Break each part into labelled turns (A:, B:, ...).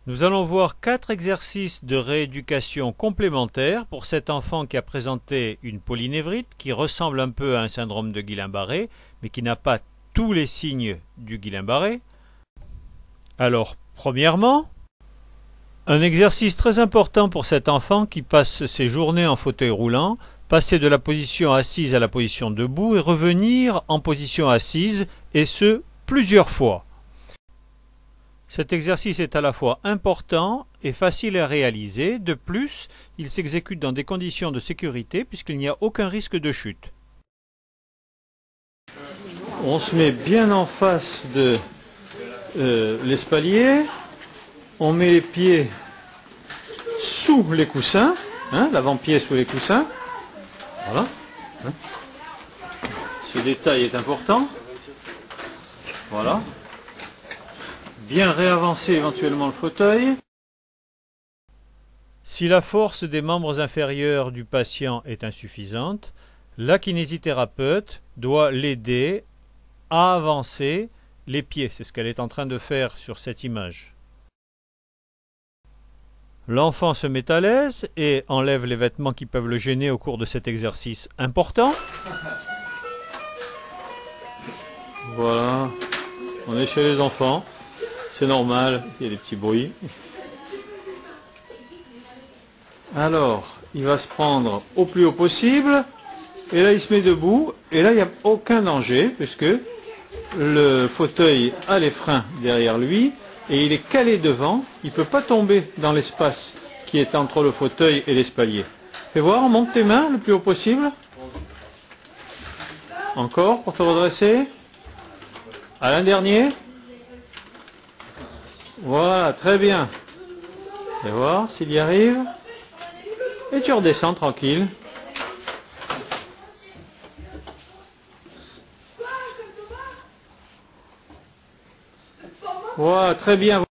A: Nous allons voir 4 exercices de rééducation complémentaires pour cet enfant qui a présenté une polynévrite qui ressemble un peu à un syndrome de Guillain-Barré, mais qui n'a pas tous les signes du Guillain-Barré. Alors, premièrement, un exercice très important pour cet enfant qui passe ses journées en fauteuil roulant, passer de la position assise à la position debout et revenir en position assise, et ce, plusieurs fois. Cet exercice est à la fois important et facile à réaliser. De plus, il s'exécute dans des conditions de sécurité puisqu'il n'y a aucun risque de chute.
B: On se met bien en face de l'espalier. On met les pieds sous les coussins, l'avant-pied sous les coussins. Voilà. Ce détail est important. Voilà. Bien réavancer éventuellement le fauteuil.
A: Si la force des membres inférieurs du patient est insuffisante, la kinésithérapeute doit l'aider à avancer les pieds. C'est ce qu'elle est en train de faire sur cette image. L'enfant se met à l'aise et enlève les vêtements qui peuvent le gêner au cours de cet exercice important.
B: Voilà. On est chez les enfants. C'est normal, il y a des petits bruits. Alors, il va se prendre au plus haut possible. Et là, il se met debout. Et là, il n'y a aucun danger, puisque le fauteuil a les freins derrière lui. Et il est calé devant. Il ne peut pas tomber dans l'espace qui est entre le fauteuil et l'espalier. Fais voir, monte tes mains le plus haut possible. Encore, pour te redresser. À l'un dernier. Voilà, très bien. Et voir s'il y arrive. Et tu redescends tranquille. Voilà, très bien.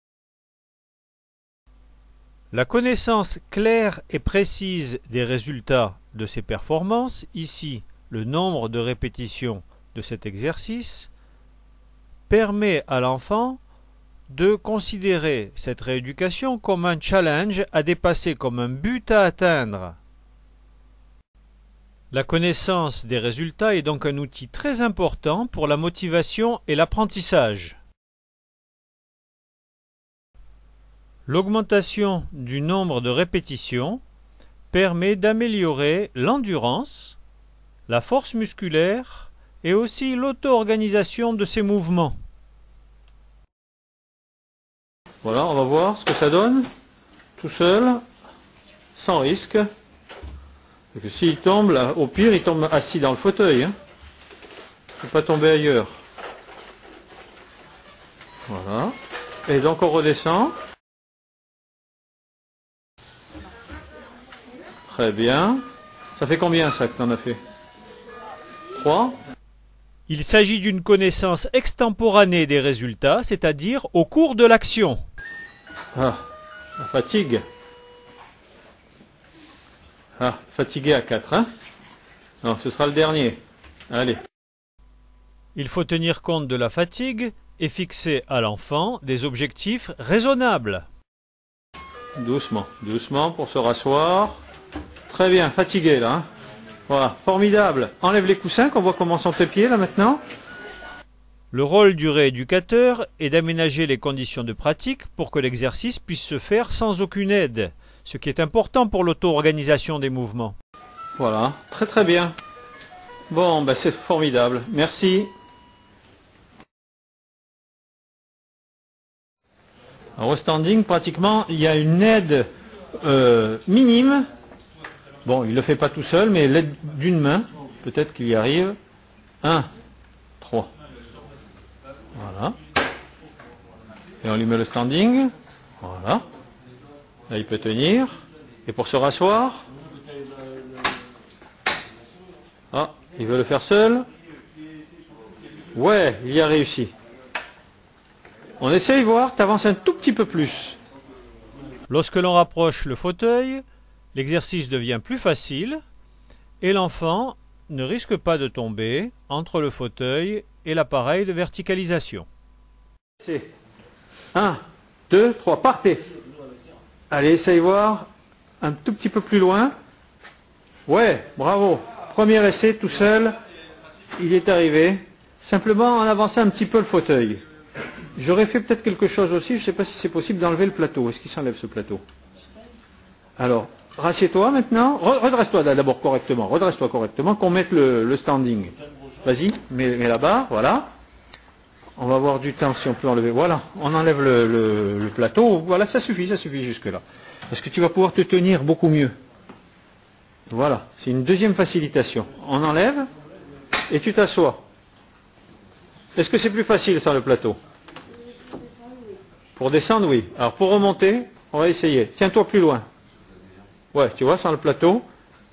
A: La connaissance claire et précise des résultats de ces performances, ici le nombre de répétitions de cet exercice, permet à l'enfant de considérer cette rééducation comme un challenge à dépasser, comme un but à atteindre. La connaissance des résultats est donc un outil très important pour la motivation et l'apprentissage. L'augmentation du nombre de répétitions permet d'améliorer l'endurance, la force musculaire et aussi l'auto-organisation de ses mouvements.
B: Voilà, on va voir ce que ça donne, tout seul, sans risque. Et que s'il tombe, là, au pire, il tombe assis dans le fauteuil. Il ne faut pas tomber ailleurs. Voilà. Et donc on redescend. Très bien. Ça fait combien ça que tu en as fait? 3.
A: Il s'agit d'une connaissance extemporanée des résultats, c'est-à-dire au cours de l'action.
B: Ah, la fatigue. Ah, fatigué à 4, hein? Non, ce sera le dernier. Allez.
A: Il faut tenir compte de la fatigue et fixer à l'enfant des objectifs raisonnables.
B: Doucement, doucement pour se rasseoir. Très bien, fatigué là. Hein? Voilà, formidable. Enlève les coussins, qu'on voit comment sont tes pieds là maintenant.
A: Le rôle du rééducateur est d'aménager les conditions de pratique pour que l'exercice puisse se faire sans aucune aide, ce qui est important pour l'auto-organisation des mouvements.
B: Voilà, très très bien. Bon, ben c'est formidable. Merci. Alors, au standing, pratiquement, il y a une aide minime. Bon, il ne le fait pas tout seul, mais l'aide d'une main, peut-être qu'il y arrive. 1, 3. Voilà. Et on lui met le standing. Voilà. Là, il peut tenir. Et pour se rasseoir. Ah, il veut le faire seul. Ouais, il y a réussi. On essaye voir, tu avances un tout petit peu plus.
A: Lorsque l'on rapproche le fauteuil, l'exercice devient plus facile et l'enfant ne risque pas de tomber entre le fauteuil et l'appareil de verticalisation.
B: C'est 1, 2, 3, partez. Allez, essaye voir. Un tout petit peu plus loin. Ouais, bravo. Premier essai tout seul. Il est arrivé. Simplement en avançant un petit peu le fauteuil. J'aurais fait peut-être quelque chose aussi. Je ne sais pas si c'est possible d'enlever le plateau. Est-ce qu'il s'enlève ce plateau? Alors, rassieds-toi maintenant. Redresse-toi d'abord correctement. Redresse-toi correctement, qu'on mette le standing. Vas-y, mets la barre, voilà. On va avoir du temps si on peut enlever. Voilà, on enlève le plateau. Voilà, ça suffit jusque-là. Parce que tu vas pouvoir te tenir beaucoup mieux. Voilà, c'est une deuxième facilitation. On enlève et tu t'assois. Est-ce que c'est plus facile sans le plateau? Pour descendre, oui. Alors pour remonter, on va essayer. Tiens-toi plus loin. Ouais, tu vois, sans le plateau,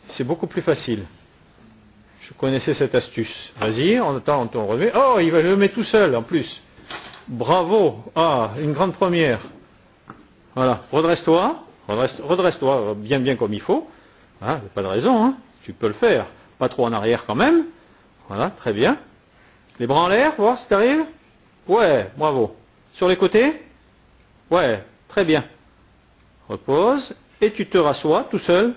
B: c'est beaucoup plus facile. Je connaissais cette astuce. Vas-y, on attend, on remet. Oh, il va le mettre tout seul en plus. Bravo. Ah, une grande première. Voilà, redresse-toi. Redresse-toi bien comme il faut. Ah, il n'y a pas de raison, hein. Tu peux le faire. Pas trop en arrière quand même. Voilà, très bien. Les bras en l'air, voir si tu arrives. Ouais, bravo. Sur les côtés. Ouais, très bien. Repose. Et tu te rassois tout seul.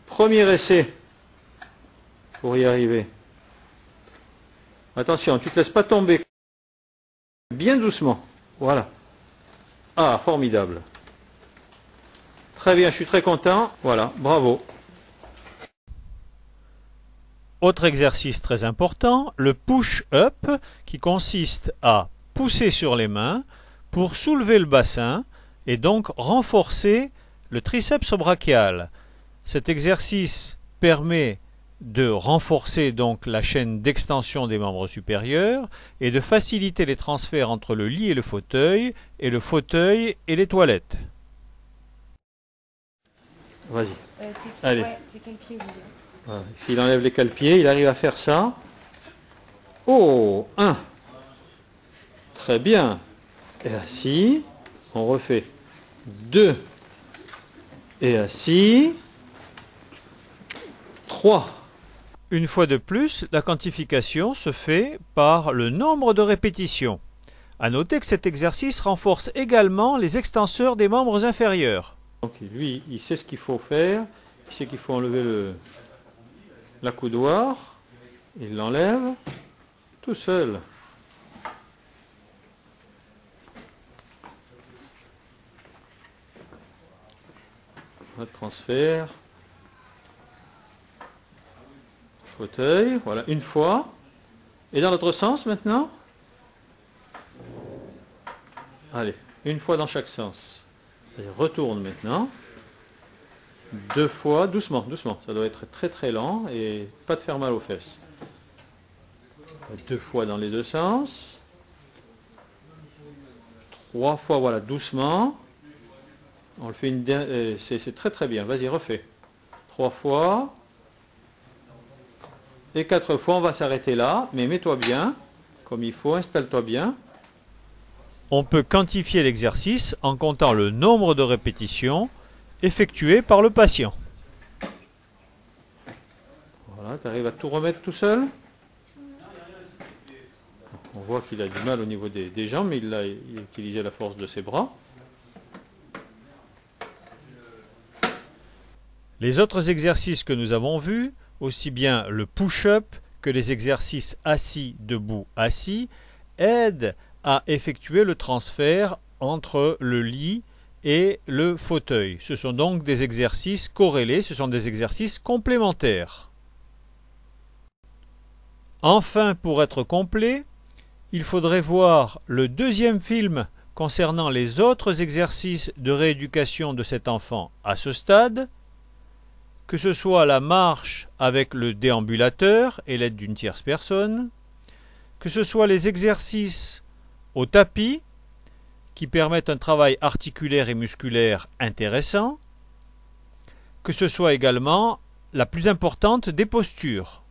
B: Premier essai pour y arriver. Attention, tu ne te laisses pas tomber. Bien doucement. Voilà. Ah, formidable. Très bien, je suis très content. Voilà, bravo.
A: Autre exercice très important, le push-up, qui consiste à pousser sur les mains pour soulever le bassin et donc renforcer le triceps brachial. Cet exercice permet de renforcer donc la chaîne d'extension des membres supérieurs et de faciliter les transferts entre le lit et le fauteuil et les toilettes.
B: Vas-y. Allez.
C: Ouais, tes cale-pieds,
B: Voilà. S'il enlève les cale-pieds, il arrive à faire ça. Oh, 1. Très bien. Et assis. On refait. 2. Et assis. 3.
A: Une fois de plus, la quantification se fait par le nombre de répétitions. À noter que cet exercice renforce également les extenseurs des membres inférieurs.
B: Donc lui, il sait ce qu'il faut faire. Il sait qu'il faut enlever l'accoudoir. Il l'enlève tout seul. Le transfert. Fauteuil, voilà, une fois. Et dans l'autre sens maintenant. Allez, une fois dans chaque sens. Allez, retourne maintenant. 2 fois, doucement, doucement. Ça doit être très très lent et pas te faire mal aux fesses. 2 fois dans les deux sens. 3 fois, voilà, doucement. On le fait c'est très très bien. Vas-y, refais. 3 fois. Et 4 fois, on va s'arrêter là. Mais mets-toi bien, comme il faut, installe-toi bien.
A: On peut quantifier l'exercice en comptant le nombre de répétitions effectuées par le patient.
B: Voilà, tu arrives à tout remettre tout seul. On voit qu'il a du mal au niveau des jambes, mais il a utilisé la force de ses bras.
A: Les autres exercices que nous avons vus, aussi bien le push-up que les exercices assis, debout, assis, aident à effectuer le transfert entre le lit et le fauteuil. Ce sont donc des exercices corrélés, ce sont des exercices complémentaires. Enfin, pour être complet, il faudrait voir le deuxième film concernant les autres exercices de rééducation de cet enfant à ce stade, que ce soit la marche avec le déambulateur et l'aide d'une tierce personne, que ce soit les exercices au tapis qui permettent un travail articulaire et musculaire intéressant, que ce soit également la plus importante des postures.